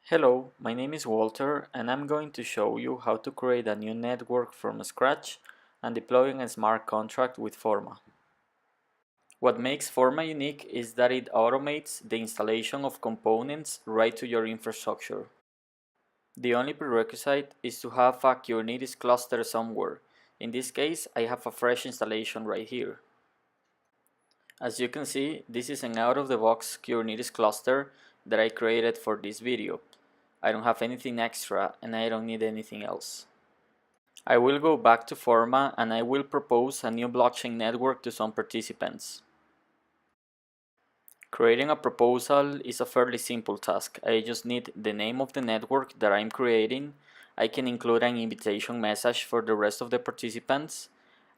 Hello, my name is Walter and I'm going to show you how to create a new network from scratch and deploying a smart contract with Forma. What makes Forma unique is that it automates the installation of components right to your infrastructure. The only prerequisite is to have a Kubernetes cluster somewhere. In this case, I have a fresh installation right here. As you can see, this is an out-of-the-box Kubernetes cluster that I created for this video. I don't have anything extra and I don't need anything else. I will go back to Forma and I will propose a new blockchain network to some participants. Creating a proposal is a fairly simple task. I just need the name of the network that I'm creating. I can include an invitation message for the rest of the participants.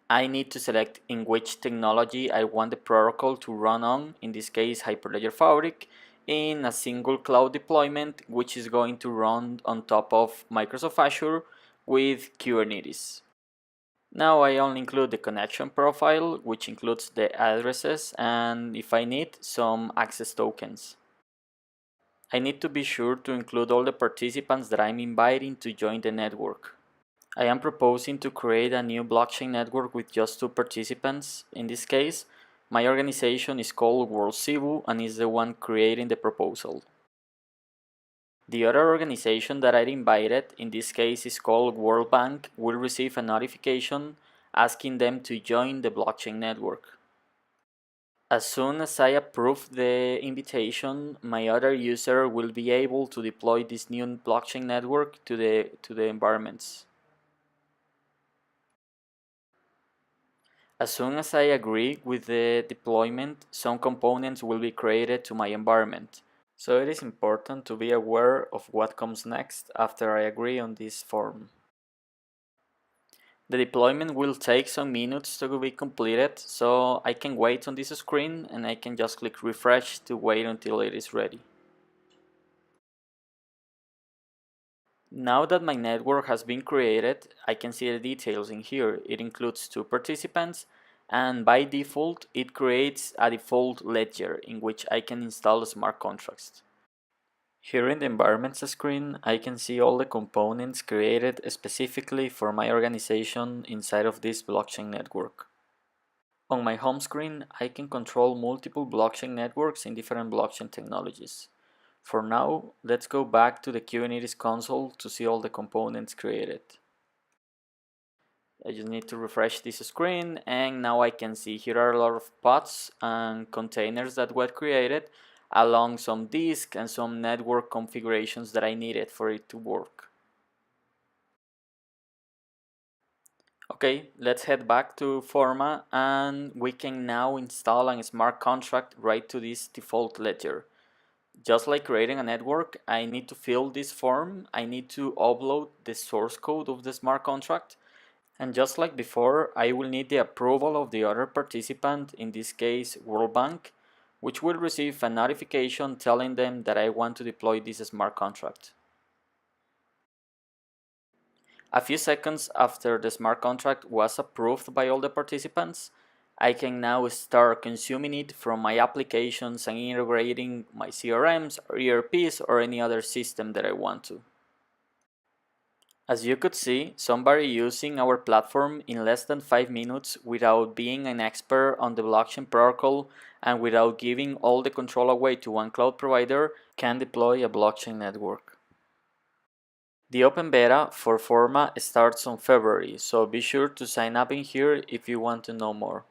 I need to select in which technology I want the protocol to run on, in this case Hyperledger Fabric, in a single cloud deployment which is going to run on top of Microsoft Azure with Kubernetes. Now I only include the connection profile, which includes the addresses and, if I need, some access tokens. I need to be sure to include all the participants that I'm inviting to join the network. I am proposing to create a new blockchain network with just 2 participants. In this case, my organization is called World Cebu and is the one creating the proposal. The other organization that I invited, in this case is called World Bank, will receive a notification asking them to join the blockchain network. As soon as I approve the invitation, my other user will be able to deploy this new blockchain network to the environments. As soon as I agree with the deployment, some components will be created to my environment. So it is important to be aware of what comes next after I agree on this form. The deployment will take some minutes to be completed, so I can wait on this screen and I can just click refresh to wait until it is ready. Now that my network has been created, I can see the details in here. It includes 2 participants and by default it creates a default ledger in which I can install smart contracts. Here in the environments screen, I can see all the components created specifically for my organization inside of this blockchain network. On my home screen, I can control multiple blockchain networks in different blockchain technologies. For now, let's go back to the Kubernetes console to see all the components created. I just need to refresh this screen and now I can see here are a lot of pods and containers that were created along some disk and some network configurations that I needed for it to work. Okay, let's head back to Forma and we can now install a smart contract right to this default ledger. Just like creating a network, I need to fill this form, I need to upload the source code of the smart contract, and just like before, I will need the approval of the other participant, in this case World Bank, which will receive a notification telling them that I want to deploy this smart contract. A few seconds after the smart contract was approved by all the participants, I can now start consuming it from my applications and integrating my CRMs or ERPs or any other system that I want to. As you could see, somebody using our platform in less than 5 minutes without being an expert on the blockchain protocol and without giving all the control away to one cloud provider can deploy a blockchain network. The open beta for Forma starts on February, so be sure to sign up in here if you want to know more.